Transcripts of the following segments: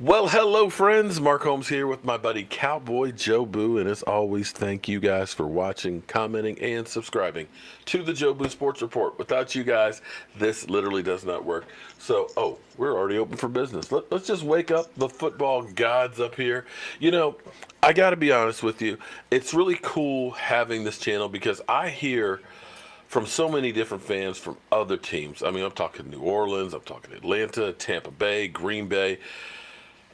Well, hello, friends. Mark Holmes here with my buddy Cowboy Joe Boo. And as always, thank you guys for watching, commenting, and subscribing to the Joe Boo Sports Report. Without you guys, this literally does not work. So, we're already open for business. Let's just wake up the football gods up here. You know, I got to be honest with you. It's really cool having this channel because I hear from so many different fans from other teams. I mean, I'm talking New Orleans, I'm talking Atlanta, Tampa Bay, Green Bay.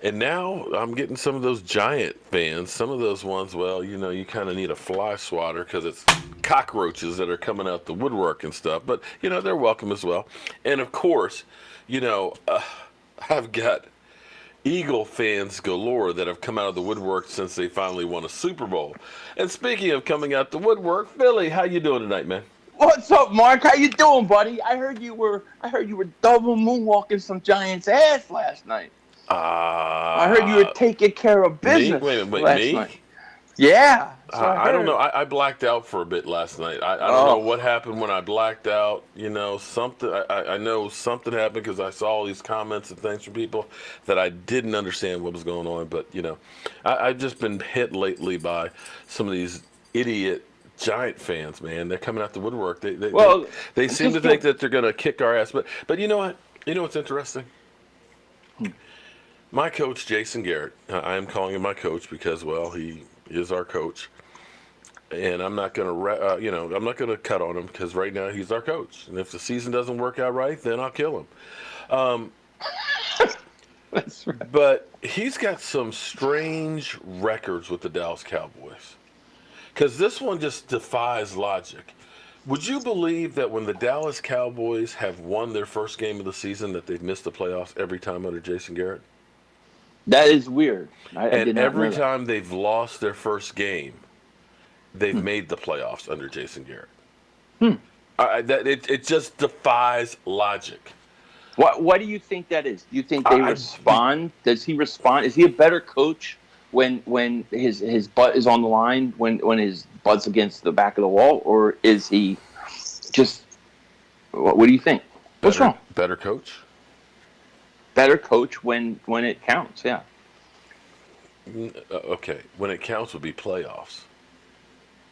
And now I'm getting some of those Giant fans, some of those ones, well, you kind of need a fly swatter because it's cockroaches that are coming out the woodwork and stuff. But, they're welcome as well. And of course, you know, uh, I've got Eagle fans galore that have come out of the woodwork since they finally won a Super Bowl. And speaking of coming out the woodwork, Philly, how you doing tonight, man? What's up, Mark? How you doing, buddy? I heard you were double moonwalking some Giants' ass last night. I heard you were taking care of business. Wait, last me? night. Yeah. I don't know. I blacked out for a bit last night. I don't know what happened when I blacked out. Something. I know something happened because I saw all these comments and things from people that I didn't understand what was going on. But I've just been hit lately by some of these idiot Giant fans. Man, they're coming out the woodwork. They seem to think that they're going to kick our ass. But you know what? You know what's interesting? My coach, Jason Garrett, I am calling him my coach because, well, he is our coach, and I'm not going to, I'm not going to cut on him because right now he's our coach, and if the season doesn't work out right, then I'll kill him. That's right. But he's got some strange records with the Dallas Cowboys, because this one just defies logic. Would you believe that when the Dallas Cowboys have won their first game of the season, that they've missed the playoffs every time under Jason Garrett? That is weird. And every time they've lost their first game, they've made the playoffs under Jason Garrett. It just defies logic. What do you think that is? Do you think they respond? Does he respond? Is he a better coach when his butt is on the line, when his butt's against the back of the wall, or is he just? What do you think? What's wrong? Better coach. Better coach when it counts, yeah. Okay, when it counts would be playoffs.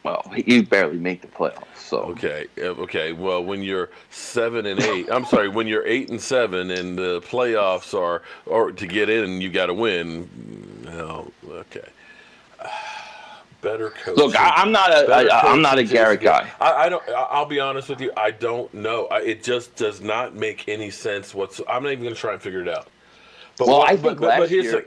Well, you barely make the playoffs, so. Okay. Well, when you're 7-8, I'm sorry, when you're 8-7, and the playoffs are, or to get in, you got to win. No, okay. Better coach. Look, I'm not a Garrett guy. I don't. I'll be honest with you. I don't know. It just does not make any sense whatsoever. I'm not even going to try and figure it out. But I think last year,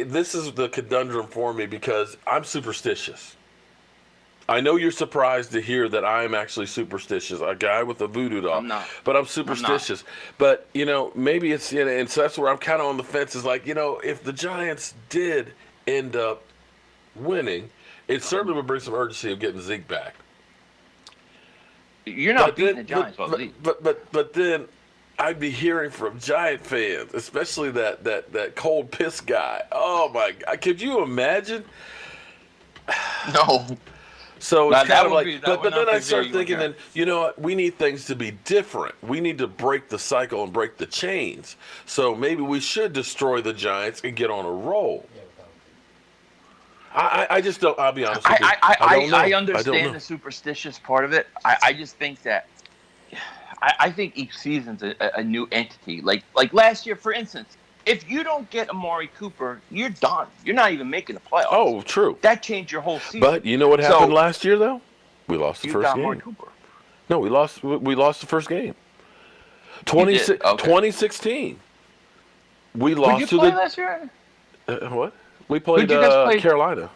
this is the conundrum for me because I'm superstitious. I know you're surprised to hear that I'm actually superstitious, a guy with a voodoo doll. I'm not. But I'm superstitious. But, maybe it's, and so that's where I'm kind of on the fence is like, if the Giants did end up winning, it certainly would bring some urgency of getting Zeke back. You're not beating the Giants. But then I'd be hearing from Giant fans, especially that cold piss guy. Oh, my God. Could you imagine? No. So it's kind of like, but then I start thinking, then what? We need things to be different. We need to break the cycle and break the chains. So maybe we should destroy the Giants and get on a roll. I just don't. I'll be honest with you. I don't know. I understand the superstitious part of it. I just think that I think each season's a new entity. Like last year, for instance. If you don't get Amari Cooper, you're done. You're not even making the playoffs. Oh, true. That changed your whole season. But you know what happened last year, though? We lost the first game. Amari Cooper. No, we lost the first game. 2016. We lost Did you play last year? What? We played Carolina.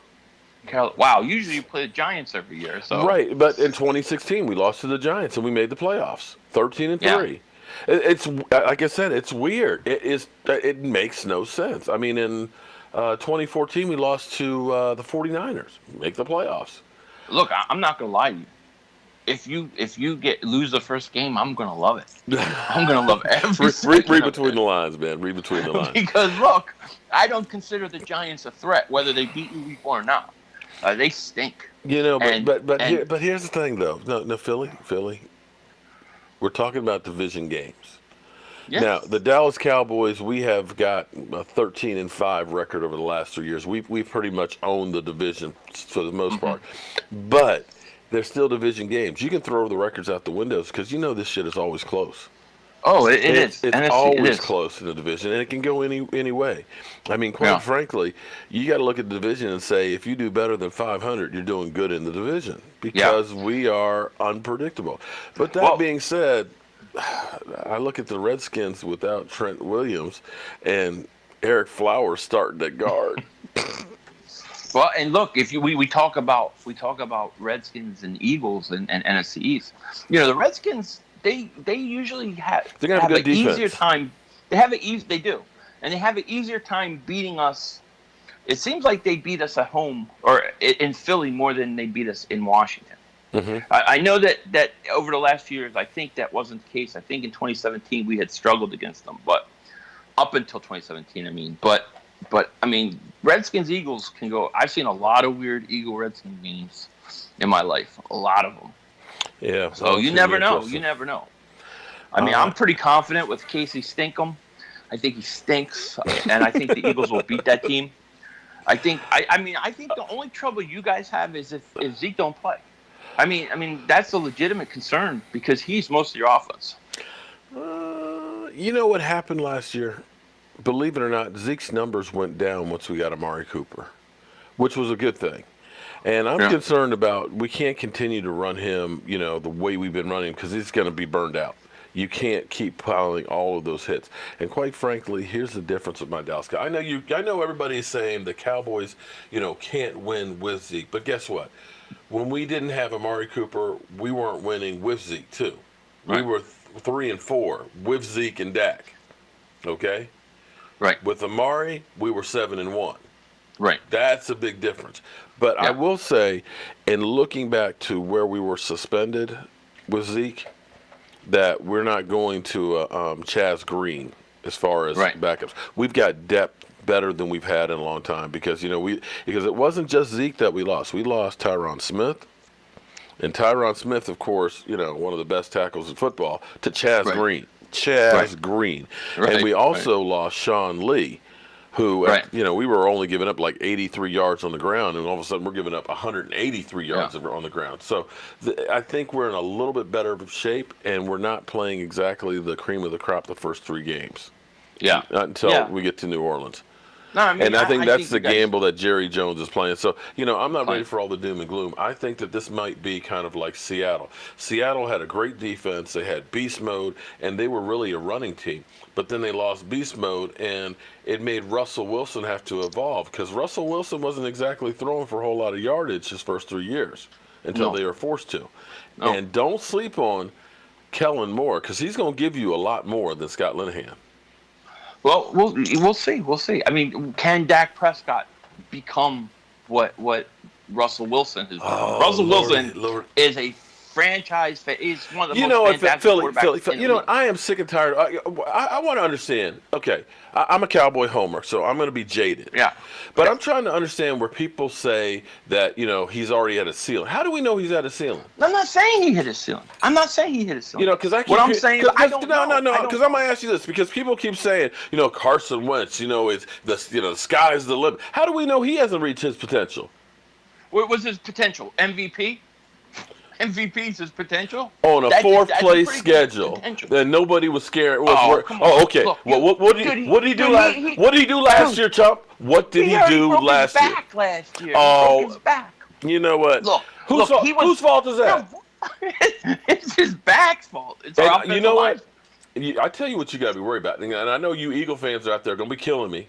Wow, usually you play the Giants every year. So. Right, but in 2016 we lost to the Giants and we made the playoffs. 13-3. Yeah. It's like I said, it's weird. It makes no sense. I mean, in 2014 we lost to the 49ers. Make the playoffs. Look, I'm not gonna lie to you. If you lose the first game, I'm gonna love it. I'm gonna love every read between the lines, man. Read between the lines. Because look, I don't consider the Giants a threat, whether they beat you week 1 or not. They stink. But here's the thing, though. No, Philly. We're talking about division games. Yeah. Now, the Dallas Cowboys, we have got a 13-5 record over the last 3 years. We've pretty much owned the division for the most part, but they're still division games. You can throw the records out the windows because you know this shit is always close. Oh, it is. It's NFC, it always is. close in the division, and it can go any way. I mean, quite Yeah. frankly, you got to look at the division and say if you do better than 500, you're doing good in the division because we are unpredictable. But that being said, I look at the Redskins without Trent Williams and Eric Flowers starting at guard. Well, and look, if we talk about Redskins and Eagles and NFC East, you know, the Redskins they usually have They're gonna have a good an defense. easier time. They do, and they have an easier time beating us. It seems like they beat us at home or in Philly more than they beat us in Washington. Mm-hmm. I know that over the last few years, I think that wasn't the case. I think in 2017 we had struggled against them, but up until 2017, I mean, but I mean, Redskins Eagles can go. I've seen a lot of weird Eagle Redskins games in my life, a lot of them. Yeah. So you never know. You never know. I mean, I'm pretty confident with Casey Stinkum. I think he stinks, and I think the Eagles will beat that team. I think the only trouble you guys have is if Zeke don't play. I mean that's a legitimate concern because he's most of your offense. You know what happened last year? Believe it or not, Zeke's numbers went down once we got Amari Cooper, which was a good thing. And I'm concerned about we can't continue to run him, you know, the way we've been running because he's going to be burned out. You can't keep piling all of those hits. And quite frankly, here's the difference with my Dallas Cowboys. I know everybody's saying the Cowboys, you know, can't win with Zeke. But guess what? When we didn't have Amari Cooper, we weren't winning with Zeke too. Right. We were 3-4 with Zeke and Dak. Okay? Right. With Amari, we were 7-1. Right. That's a big difference. But I will say, in looking back to where we were suspended with Zeke, that we're not going to Chaz Green as far as backups. We've got depth better than we've had in a long time because because it wasn't just Zeke that we lost. We lost Tyron Smith, and Tyron Smith, of course, you know, one of the best tackles in football, to Chaz Green. Green. And we also lost Sean Lee, who, you know, we were only giving up like 83 yards on the ground, and all of a sudden we're giving up 183 yards on the ground. So I think we're in a little bit better of shape, and we're not playing exactly the cream of the crop the first 3 games. Yeah. Until we get to New Orleans. No, I mean, and I think that's the gamble that Jerry Jones is playing. So, you know, I'm not ready for all the doom and gloom. I think that this might be kind of like Seattle. Seattle had a great defense. They had beast mode, and they were really a running team. But then they lost beast mode, and it made Russell Wilson have to evolve because Russell Wilson wasn't exactly throwing for a whole lot of yardage his first 3 years until they were forced to. No. And don't sleep on Kellen Moore because he's going to give you a lot more than Scott Linehan. Well, we'll see. We'll see. I mean, can Dak Prescott become what Russell Wilson has become? Russell Wilson is a franchise. He's one of the most fantastic quarterbacks. You know, I am sick and tired. I want to understand. Okay, I'm a Cowboy homer, so I'm going to be jaded. Yeah. But I'm trying to understand where people say that, you know, he's already at a ceiling. How do we know he's at a ceiling? I'm not saying he hit his ceiling. I'm not saying he hit his ceiling. You know, because what I'm saying is I don't know. No. Because I'm going to ask you this because people keep saying, you know, Carson Wentz, you know, the sky's the limit. How do we know he hasn't reached his potential? What was his potential? MVP? MVP's his potential on a fourth-place schedule. Then nobody was scared. Okay. Look, what did he do last? What did he do last year, Chump? What did he do last year? Back last year. Oh, he broke his back. You know what? Whose fault is that? It's his back's fault. It's our you know what? I tell you what you got to be worried about, and I know you Eagle fans are out there going to be killing me,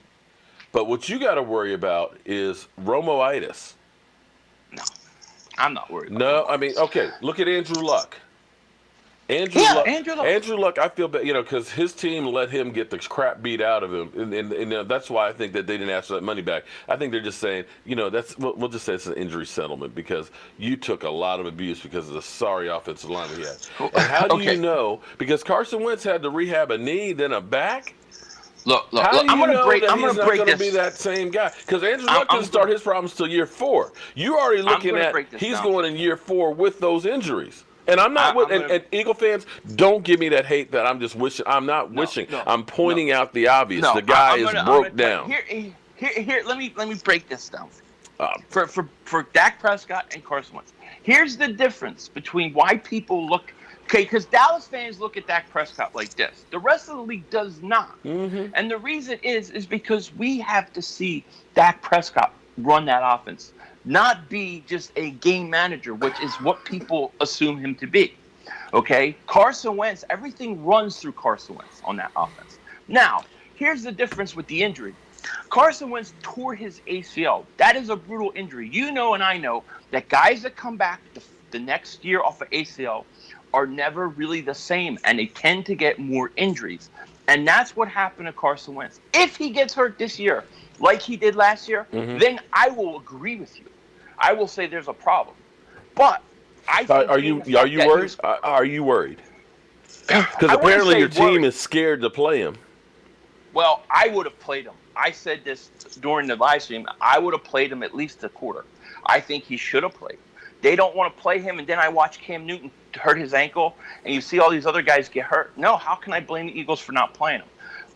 but what you got to worry about is Romo-itis. No. I'm not worried about No, I mean, okay, look at Andrew Luck. Andrew Luck, I feel bad, you know, because his team let him get the crap beat out of him, and that's why I think that they didn't ask for that money back. I think they're just saying, you know, we'll just say it's an injury settlement because you took a lot of abuse because of the sorry offensive line we had. And how do you know? Because Carson Wentz had to rehab a knee, then a back. Look, I'm going to break this. He's not going to be that same guy because Andrew Luck didn't start his problems till year 4. You already looking at he's going in year 4 with those injuries. And I'm not, and Eagle fans, don't give me that hate that I'm just wishing. I'm not wishing. I'm pointing out the obvious. The guy is broke down. Here, let me break this down for Dak Prescott and Carson Wentz. Here's the difference between why people look. Okay, because Dallas fans look at Dak Prescott like this. The rest of the league does not. Mm-hmm. And the reason is because we have to see Dak Prescott run that offense, not be just a game manager, which is what people assume him to be. Okay? Carson Wentz, everything runs through Carson Wentz on that offense. Now, here's the difference with the injury. Carson Wentz tore his ACL. That is a brutal injury. You know and I know that guys that come back the next year off of ACL are never really the same, and they tend to get more injuries. And that's what happened to Carson Wentz. If he gets hurt this year, like he did last year, then I will agree with you. I will say there's a problem. But I think are you worried? Are you worried? Because apparently your team is scared to play him. Well, I would have played him. I said this during the live stream. I would have played him at least a quarter. I think he should have played. They don't want to play him, and then I watch Cam Newton hurt his ankle, and you see all these other guys get hurt. No, how can I blame the Eagles for not playing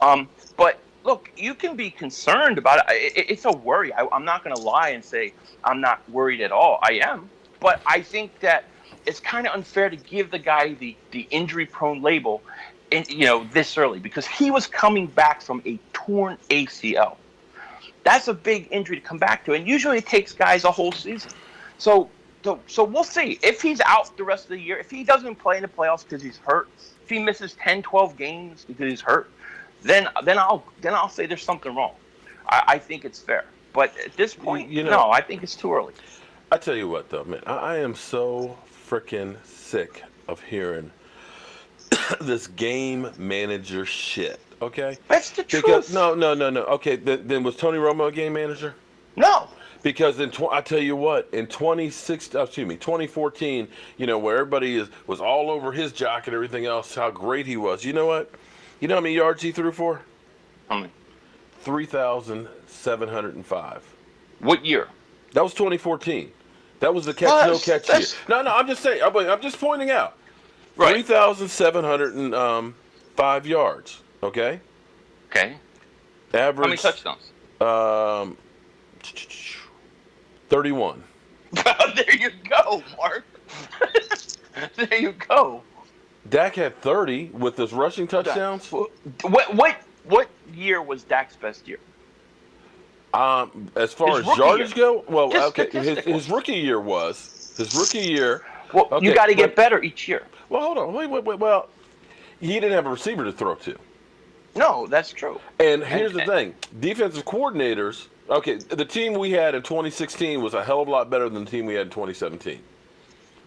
him? But look, you can be concerned about it. It's a worry. I'm not going to lie and say I'm not worried at all. I am. But I think that it's kind of unfair to give the guy the injury-prone label this early, because he was coming back from a torn ACL. That's a big injury to come back to, and usually it takes guys a whole season. So we'll see. If he's out the rest of the year, if he doesn't play in the playoffs because he's hurt, if he misses 10, 12 games because he's hurt, then I'll say there's something wrong. I think it's fair. But at this point, no, I think it's too early. I tell you what, though, man, I am so freaking sick of hearing this game manager shit. Okay, that's the truth. No. Okay, then was Tony Romo a game manager? No. Because I tell you what, in 2014, where everybody was all over his jock and everything else, how great he was. You know what? You know how many yards he threw for? How many? 3,705. What year? That was 2014. That was the no catch year. No, I'm just saying. I'm just pointing out. Right. 3,705 yards. Okay. Okay. Average. How many touchdowns? 31. There you go, Mark. There you go. Dak had 30 with his rushing touchdowns. What year was Dak's best year? As far as yardage go, well, okay, his rookie year was. His rookie year. Well, okay, you got to get better each year. Well, hold on. Wait. Well, he didn't have a receiver to throw to. No, that's true. And here's the thing. Defensive coordinators, okay, the team we had in 2016 was a hell of a lot better than the team we had in 2017.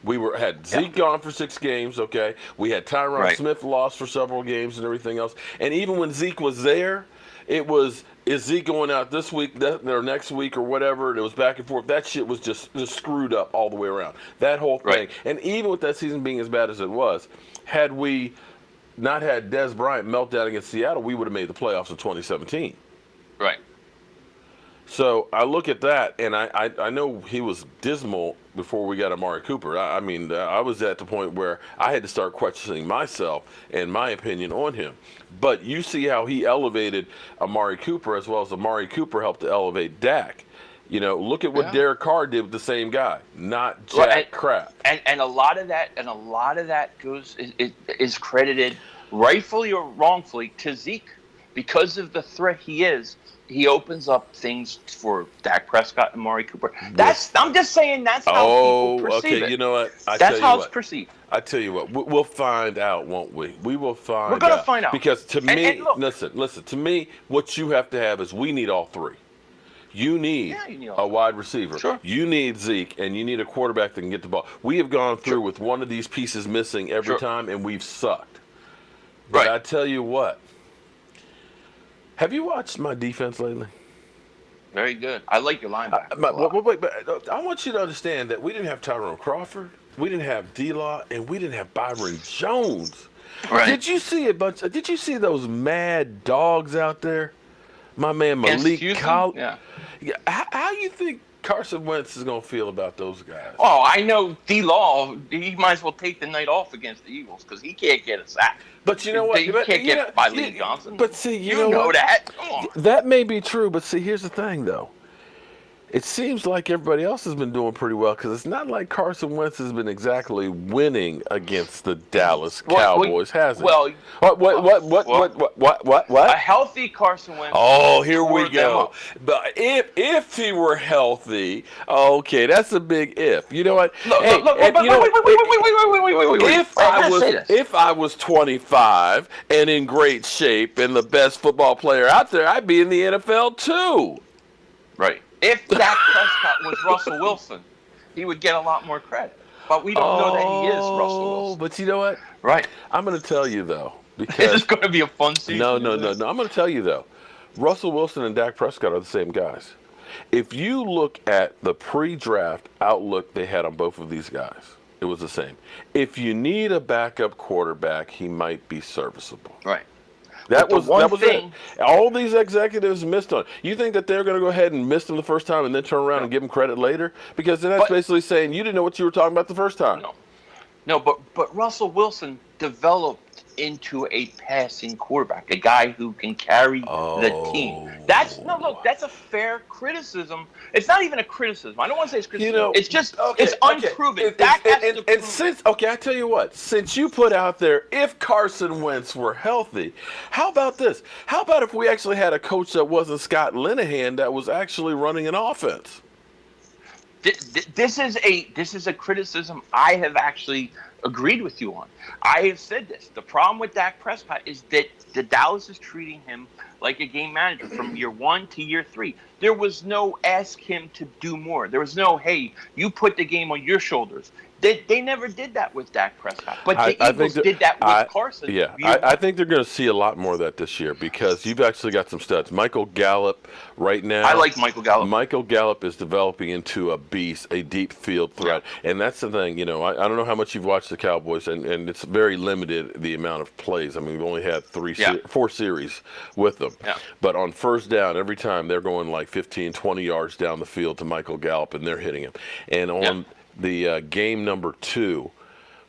We had Zeke gone for 6 games, okay? We had Tyron Smith lost for several games and everything else. And even when Zeke was there, it was, is Zeke going out this week or next week or whatever? And it was back and forth. That shit was just screwed up all the way around. That whole thing. Right. And even with that season being as bad as it was, had we not had Des Bryant meltdown against Seattle, we would have made the playoffs in 2017. Right. So I look at that, and I know he was dismal before we got Amari Cooper. I mean, I was at the point where I had to start questioning myself and my opinion on him. But you see how he elevated Amari Cooper as well as Amari Cooper helped to elevate Dak. Look at what Derek Carr did with the same guy. Not jack crap. And a lot of that is credited rightfully or wrongfully to Zeke. Because of the threat he is, he opens up things for Dak Prescott and Amari Cooper. I'm just saying that's how people perceive it. Okay, you know what? That's how it's perceived. I tell you what, we'll find out, won't we? We will find out. We're going to find out. Because to me, listen, to me, what you have to have is we need all three. You need a wide receiver. Sure. You need Zeke, and you need a quarterback that can get the ball. We have gone through with one of these pieces missing every time, and we've sucked. But I tell you what, have you watched my defense lately? Very good. I like your linebacker. But I want you to understand that we didn't have Tyrone Crawford, we didn't have D-Law, and we didn't have Byron Jones. Right. Did you see those mad dogs out there? My man Malik Collins. Yeah. How you think Carson Wentz is going to feel about those guys? Oh, I know D-Law, he might as well take the night off against the Eagles because he can't get a sack. But you know what? He can't get by Lee Johnson. But see, you know what? that. Come on. That may be true, but see, here's the thing, though. It seems like everybody else has been doing pretty well because it's not like Carson Wentz has been exactly winning against the Dallas Cowboys, has it? Well, what? A healthy Carson Wentz. Oh, here we go. But if he were healthy, okay, that's a big if. You know what? If I was 25 and in great shape and the best football player out there, I'd be in the NFL too. Right. If Dak Prescott was Russell Wilson, he would get a lot more credit. But we don't know that he is Russell Wilson. But you know what? Right. I'm going to tell you, though. Because is this going to be a fun season? No. I'm going to tell you, though. Russell Wilson and Dak Prescott are the same guys. If you look at the pre-draft outlook they had on both of these guys, it was the same. If you need a backup quarterback, he might be serviceable. Right. That was it. All these executives missed on it. You think that they're going to go ahead and miss him the first time and then turn around and give him credit later? Because then that's basically saying you didn't know what you were talking about the first time. No, but Russell Wilson developed into a passing quarterback, a guy who can carry the team. That's a fair criticism. It's not even a criticism. I don't want to say it's criticism. It's just it's unproven. I tell you what, since you put out there, if Carson Wentz were healthy, how about this? How about if we actually had a coach that wasn't Scott Linehan that was actually running an offense? This is a criticism I have actually agreed with you on. I have said this. The problem with Dak Prescott is that the Dallas is treating him like a game manager from year 1 to year 3. There was no ask him to do more. There was no, hey, you put the game on your shoulders. They never did that with Dak Prescott. But the Eagles did that with Carson. Yeah, I think they're going to see a lot more of that this year because you've actually got some studs. Michael Gallup right now. I like Michael Gallup. Michael Gallup is developing into a beast, a deep field threat. Yeah. And that's the thing, I don't know how much you've watched the Cowboys, and it's very limited, the amount of plays. I mean, we've only had 4 series with them. Yeah. But on first down, every time they're going like 15, 20 yards down the field to Michael Gallup, and they're hitting him. And on the game number 2,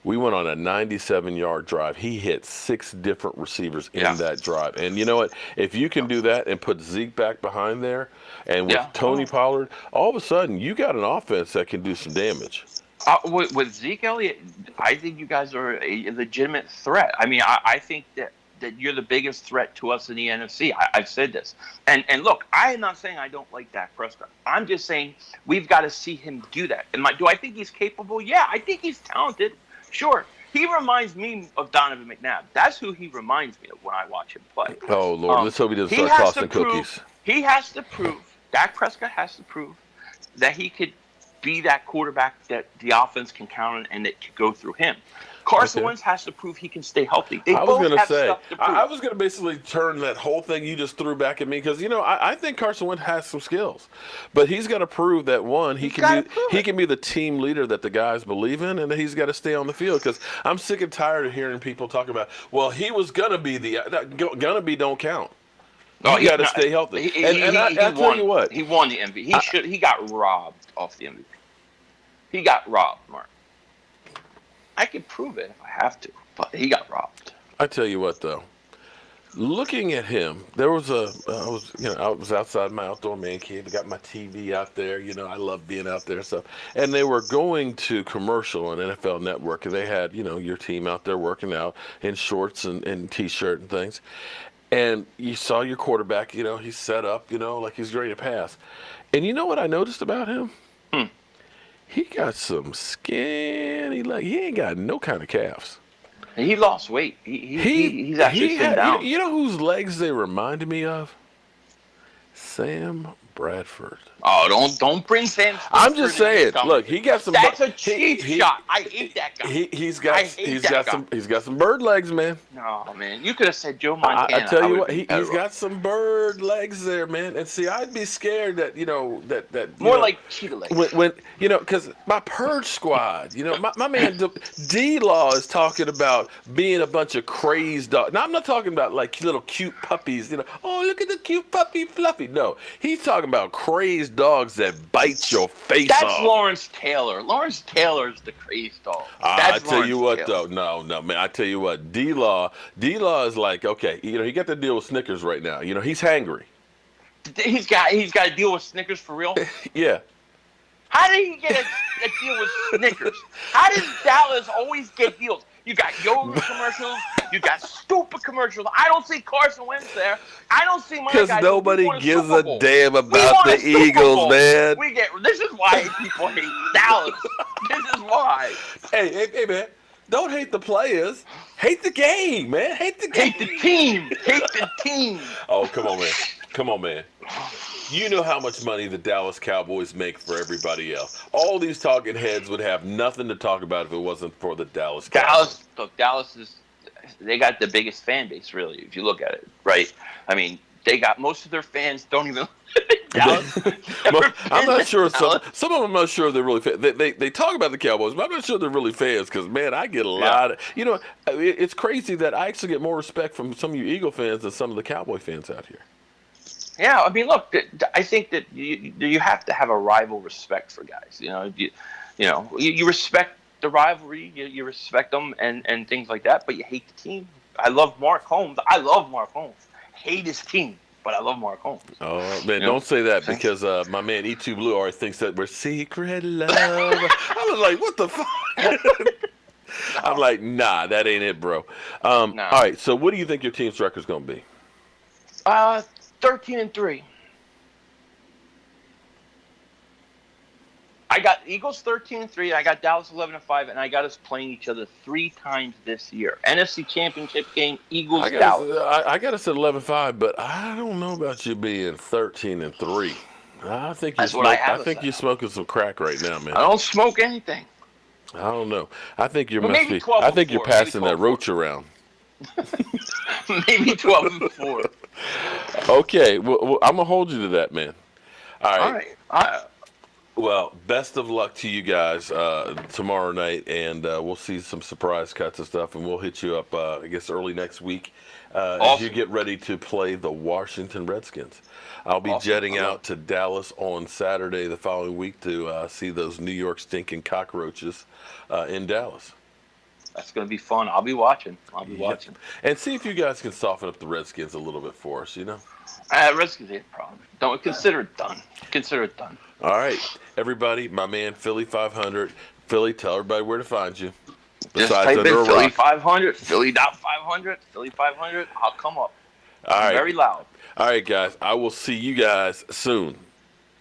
we went on a 97-yard drive. He hit 6 different receivers in that drive. And you know what? If you can do that and put Zeke back behind there and with Tony Pollard, all of a sudden you got an offense that can do some damage. With Zeke Elliott, I think you guys are a legitimate threat. I mean, I think that you're the biggest threat to us in the NFC. I've said this. And look, I am not saying I don't like Dak Prescott. I'm just saying we've got to see him do that. Do I think he's capable? Yeah, I think he's talented. Sure. He reminds me of Donovan McNabb. That's who he reminds me of when I watch him play. Oh, Lord. Let's hope he doesn't start tossing cookies. He has to prove, Dak Prescott has to prove that he could be that quarterback that the offense can count on and that could go through him. Carson Wentz has to prove he can stay healthy. I was going to basically turn that whole thing you just threw back at me because, I think Carson Wentz has some skills. But he's got to prove that, one, he can be the team leader that the guys believe in, and that he's got to stay on the field because I'm sick and tired of hearing people talk about, well, he was going to be don't count. You got to stay healthy. I tell you what. He won the MVP. He got robbed off the MVP. He got robbed, Mark. I could prove it if I have to, but he got robbed. I tell you what, though, looking at him, I was outside my outdoor man cave. I got my TV out there. I love being out there and stuff. And they were going to commercial on NFL Network, and they had, your team out there working out in shorts and T-shirt and things. And you saw your quarterback, he's set up, like he's ready to pass. And you know what I noticed about him? He got some skinny legs. He ain't got no kind of calves. He lost weight. He's actually thin down. You know whose legs they reminded me of? Sam Bradford. Oh, don't bring Sam. I'm just saying. Look, he got some. That's a cheap shot. I hate that guy. He's got some bird legs, man. No, man, you could have said Joe Montana. I tell you what, he's got some bird legs there, man. And see, I'd be scared that that more like cheetah legs. When because my Purge Squad, my man D-Law is talking about being a bunch of crazed dogs. Now I'm not talking about like little cute puppies. Oh, look at the cute puppy Fluffy. No, he's talking talking about crazed dogs that bite your face That's off. Lawrence Taylor. Lawrence Taylor's the crazed dog. I tell you what, Taylor. though, no, man. I tell you what, D-Law is like, okay, he got to deal with Snickers right now. He's hangry. He's got to deal with Snickers for real. Yeah. How did he get a deal with Snickers? How does Dallas always get deals? You got yogurt commercials. You got stupid commercials. I don't see Carson Wentz there. I don't see my guys. Because nobody gives a damn about the Super Eagles, Bowl. man. This is why people hate Dallas. This is why. Hey, man. Don't hate the players. Hate the game, man. Hate the game. Hate the team. Hate the team. Oh, come on, man. Come on, man. You know how much money the Dallas Cowboys make for everybody else. All these talking heads would have nothing to talk about if it wasn't for the Dallas Cowboys. Dallas they got the biggest fan base, really, if you look at it, right? I mean, they got most of their fans don't even Dallas. I'm not sure. Some of them, I'm not sure they're really fans. They talk about the Cowboys, but I'm not sure they're really fans because, man, I get a lot of, it's crazy that I actually get more respect from some of you Eagle fans than some of the Cowboy fans out here. Yeah, I mean, look, I think that you have to have a rival respect for guys. You respect the rivalry, you respect them and things like that, but you hate the team. I love Mark Holmes. Hate his team, but I love Mark Holmes. Oh, man, don't say that because my man E2 Blue already thinks that we're secret love. I was like, what the fuck? I'm like, nah, that ain't it, bro. All right, so what do you think your team's record's going to be? 13-3. I got Eagles 13-3. I got Dallas 11-5, and I got us playing each other 3 times this year. NFC Championship game, Eagles Dallas. I got us at 11-5, but I don't know about you being 13-3. I think you're smoking some crack right now, man. I don't smoke anything. I don't know. I think you're passing that roach around. Maybe 12-4. Okay, well, I'm gonna hold you to that, man. All right. Well, best of luck to you guys tomorrow night, and we'll see some surprise cuts and stuff, and we'll hit you up, I guess, early next week as you get ready to play the Washington Redskins. I'll be jetting out to Dallas on Saturday the following week to see those New York stinking cockroaches in Dallas. That's going to be fun. I'll be watching. And see if you guys can soften up the Redskins a little bit for us, Redskins ain't a problem. Don't consider it done. All right, everybody, my man Philly500. Philly, tell everybody where to find you. Just type in Philly500, Philly.500, Philly500. I'll come up. All right. Very loud. All right, guys. I will see you guys soon.